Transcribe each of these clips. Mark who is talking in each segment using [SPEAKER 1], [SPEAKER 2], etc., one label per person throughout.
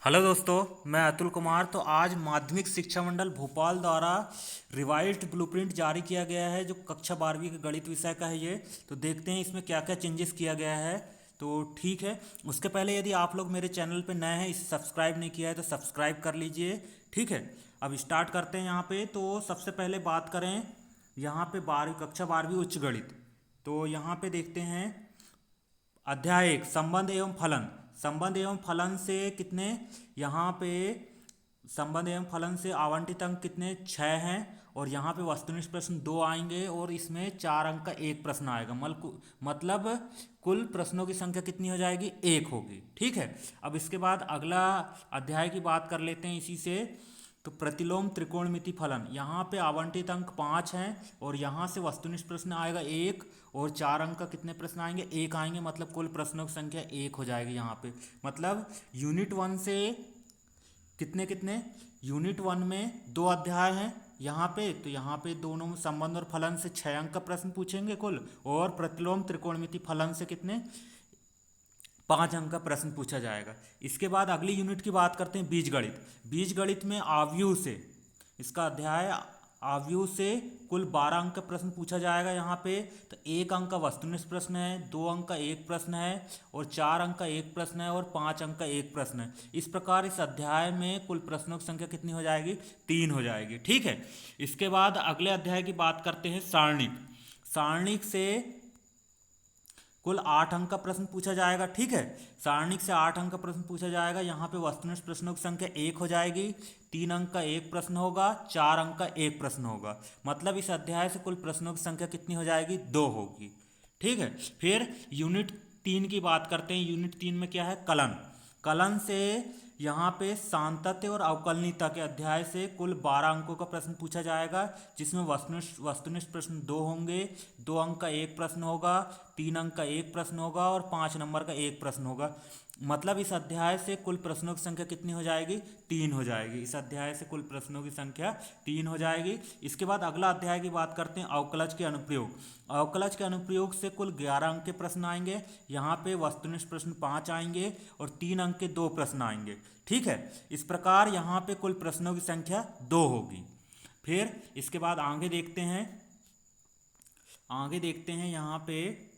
[SPEAKER 1] Hello दोस्तों, मैं अतुल कुमार। तो आज माध्यमिक शिक्षा मंडल भोपाल द्वारा रिवाइज्ड ब्लूप्रिंट जारी किया गया है जो कक्षा 12वीं के गणित विषय का है ये। तो देखते हैं इसमें क्या क्या चेंजेस किया गया है। तो ठीक है, उसके पहले यदि आप लोग मेरे चैनल पे नए हैं, इसे सब्सक्राइब नहीं किया है तो सब्सक्राइब कर लीजिए। ठीक है, अब स्टार्ट करते हैं यहाँ पे। तो सबसे पहले बात करें यहाँ पे 12वीं उच्च गणित। तो यहाँ पे देखते हैं अध्याय 1 संबंध एवं फलन। संबंध एवं फलन से कितने यहाँ पे संबंध एवं फलन से आवंटित अंक कितने 6 हैं। और यहाँ पे वस्तुनिष्ठ प्रश्न 2 आएंगे और इसमें 4 अंक का एक प्रश्न आएगा। मतलब कुल प्रश्नों की संख्या कितनी हो जाएगी, 1 होगी। ठीक है, अब इसके बाद अगला अध्याय की बात कर लेते हैं इसी से। तो प्रतिलोम त्रिकोणमिति फलन, यहाँ पे आवंटित अंक 5 हैं और यहाँ से वस्तुनिष्ठ प्रश्न आएगा 1 और 4 अंक का कितने प्रश्न आएंगे, 1 आएंगे। मतलब कुल प्रश्नों की संख्या 1 हो जाएगी यहाँ पे। मतलब यूनिट 1 से कितने कितने, यूनिट 1 में 2 अध्याय हैं यहाँ पे। तो यहाँ पे दोनों में संबंध और फलन से 6 अंक का प्रश्न पूछेंगे कुल, और प्रतिलोम त्रिकोणमिति फलन से कितने 5 अंक का प्रश्न पूछा जाएगा। इसके बाद अगली यूनिट की बात करते हैं बीजगणित। बीजगणित में आव्यूह से, इसका अध्याय आव्यूह से कुल 12 अंक का प्रश्न पूछा जाएगा यहाँ पे। तो 1 अंक का वस्तुनिष्ठ प्रश्न है, 2 अंक का एक प्रश्न है और 4 अंक का एक प्रश्न है और 5 अंक का एक प्रश्न है। इस प्रकार इस अध्याय में कुल प्रश्नों की संख्या कितनी हो जाएगी, 3 हो जाएगी। ठीक है, इसके बाद अगले अध्याय की बात करते हैं सारणिक। सारणिक से कुल 8 अंक का प्रश्न पूछा जाएगा। ठीक है, सारणिक से 8 अंक का प्रश्न पूछा जाएगा। यहाँ पे वस्तुनिष्ठ प्रश्नों की संख्या 1 हो जाएगी, 3 अंक का एक प्रश्न होगा, 4 अंक का एक प्रश्न होगा। मतलब इस अध्याय से कुल प्रश्नों की संख्या कितनी हो जाएगी, 2 होगी। ठीक है, फिर यूनिट 3 की बात करते हैं। यूनिट 3 में क्या है, कलन। कलन से यहाँ पे सांतत्य और अवकलनीयता के अध्याय से कुल 12 अंकों का प्रश्न पूछा जाएगा, जिसमें वस्तुनिष्ठ प्रश्न 2 होंगे, 2 अंक का एक प्रश्न होगा, 3 अंक का एक प्रश्न होगा और 5 नंबर का एक प्रश्न होगा। मतलब इस अध्याय से कुल प्रश्नों की संख्या कितनी हो जाएगी, 3 हो जाएगी। इस अध्याय से कुल प्रश्नों की संख्या 3 हो जाएगी। इसके बाद अगला अध्याय की बात करते हैं अवकलज के अनुप्रयोग। अवकलज के अनुप्रयोग से कुल 11 अंक के प्रश्न आएंगे। यहाँ पे वस्तुनिष्ठ प्रश्न 5 आएंगे और 3 अंक के 2 प्रश्न आएंगे। ठीक है, इस प्रकार यहाँ पे कुल प्रश्नों की संख्या 2 होगी। फिर इसके बाद आगे देखते हैं, यहाँ पे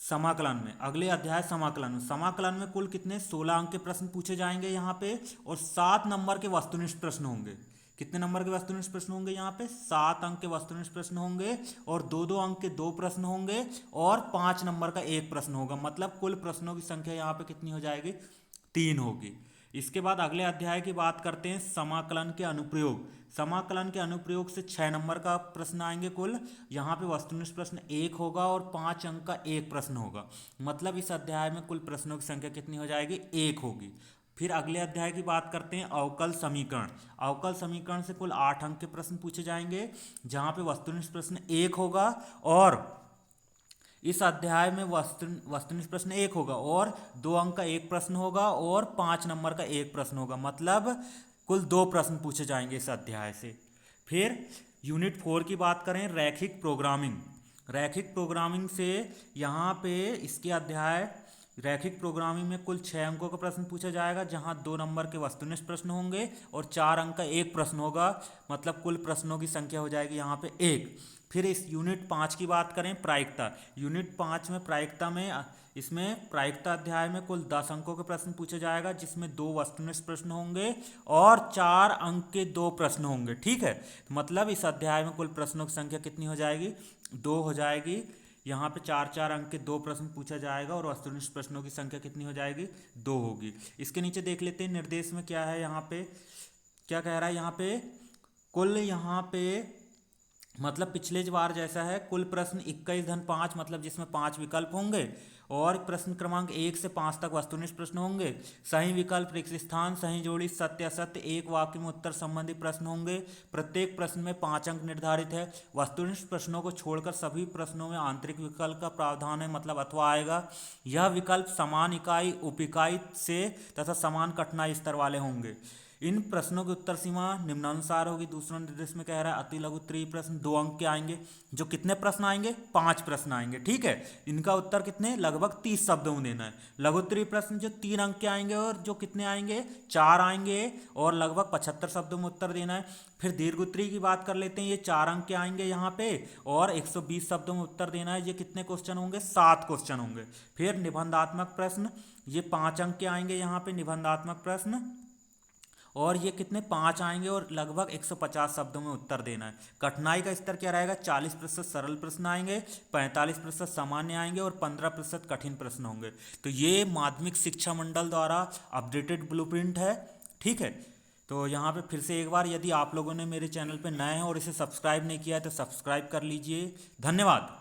[SPEAKER 1] समाकलन में, अगले अध्याय समाकलन में। समाकलन में कुल कितने 16 अंक के प्रश्न पूछे जाएंगे यहाँ पे, और 7 नंबर के वस्तुनिष्ठ प्रश्न होंगे। कितने नंबर के वस्तुनिष्ठ प्रश्न होंगे यहाँ पे, 7 अंक के वस्तुनिष्ठ प्रश्न होंगे और 2-2 अंक के 2 प्रश्न होंगे और 5 नंबर का एक प्रश्न होगा। मतलब कुल प्रश्नों की संख्या यहाँ पे कितनी हो जाएगी, 3 होगी। इसके बाद अगले अध्याय की बात करते हैं समाकलन के अनुप्रयोग। समाकलन के अनुप्रयोग से 6 नंबर का प्रश्न आएंगे कुल। यहाँ पे वस्तुनिष्ठ प्रश्न 1 होगा और 5 अंक का एक प्रश्न होगा। मतलब इस अध्याय में कुल प्रश्नों की संख्या कितनी हो जाएगी, 1 होगी। फिर अगले अध्याय की बात करते हैं अवकल समीकरण। अवकल समीकरण से कुल 8 अंक के प्रश्न पूछे जाएंगे, जहाँ पे वस्तुनिष्ठ प्रश्न 1 होगा और इस अध्याय में वस्तुनिष्ठ प्रश्न 1 होगा और 2 अंक का एक प्रश्न होगा और 5 नंबर का एक प्रश्न होगा। मतलब कुल 2 प्रश्न पूछे जाएंगे इस अध्याय से। फिर यूनिट 4 की बात करें, रैखिक प्रोग्रामिंग। रैखिक प्रोग्रामिंग से यहाँ पे इसके अध्याय रैखिक प्रोग्रामिंग में कुल 6 अंकों का प्रश्न पूछा जाएगा, जहाँ 2 नंबर के वस्तुनिष्ठ प्रश्न होंगे और 4 अंक का एक प्रश्न होगा। मतलब कुल प्रश्नों की संख्या हो जाएगी यहाँ पे 1। फिर इस यूनिट 5 की बात करें, प्रायिकता। यूनिट 5 में प्रायिकता में इसमें प्रायिकता अध्याय में कुल 10 अंकों के प्रश्न पूछा जाएगा, जिसमें 2 वस्तुनिष्ठ प्रश्न होंगे और 4 अंक के 2 प्रश्न होंगे। ठीक है, मतलब इस अध्याय में कुल प्रश्नों की संख्या कितनी हो जाएगी, 2 हो जाएगी। यहाँ पे 4-4 अंक के 2 प्रश्न पूछा जाएगा और वस्तुनिष्ठ प्रश्नों की संख्या कितनी हो जाएगी, 2 होगी। इसके नीचे देख लेते हैं निर्देश में क्या है। यहाँ पे क्या कह रहा है, यहाँ पे कुल यहाँ पे मतलब पिछले बार जैसा है, कुल प्रश्न 21-5, मतलब जिसमें 5 विकल्प होंगे और प्रश्न क्रमांक 1 से 5 तक वस्तुनिष्ठ प्रश्न होंगे। सही विकल्प, रिक्त स्थान, सही जोड़ी, सत्य असत्य, एक वाक्य में उत्तर संबंधी प्रश्न होंगे। प्रत्येक प्रश्न में 5 अंक निर्धारित है। वस्तुनिष्ठ प्रश्नों को छोड़कर सभी प्रश्नों में आंतरिक विकल्प का प्रावधान है, मतलब अथवा आएगा। यह विकल्प समान इकाई, उप इकाई से तथा समान कठिनाई स्तर वाले होंगे। इन प्रश्नों की उत्तर सीमा निम्नानुसार होगी। दूसरा निर्देश में कह रहा है अति लघु उत्तरीय प्रश्न 2 अंक के आएंगे। जो कितने प्रश्न आएंगे? 5 प्रश्न आएंगे। ठीक है, इनका उत्तर कितने? लगभग 30 शब्दों में देना है। लघु उत्तरीय प्रश्न जो 3 अंक के आएंगे और जो कितने आएंगे? 4 आएंगे और लगभग 75 शब्दों में उत्तर देना है। फिर दीर्घ उत्तरीय की बात कर लेते हैं, ये 4 अंक के आएंगे यहाँ पे और 120 शब्दों में उत्तर देना है। ये कितने क्वेश्चन होंगे? 7 क्वेश्चन होंगे। फिर निबंधात्मक प्रश्न, ये 5 अंक के आएंगे यहाँ पे निबंधात्मक प्रश्न और ये कितने? 5 आएंगे और लगभग 150 शब्दों में उत्तर देना है। कठिनाई का स्तर क्या रहेगा? 40% सरल प्रश्न आएंगे, 45% सामान्य आएंगे और 15% कठिन प्रश्न होंगे। तो ये माध्यमिक शिक्षा मंडल द्वारा अपडेटेड ब्लूप्रिंट है। ठीक है, तो यहाँ पे फिर से एक बार, यदि आप लोगों ने मेरे चैनल पे नए हैं और इसे सब्सक्राइब नहीं किया है तो सब्सक्राइब कर लीजिए। धन्यवाद।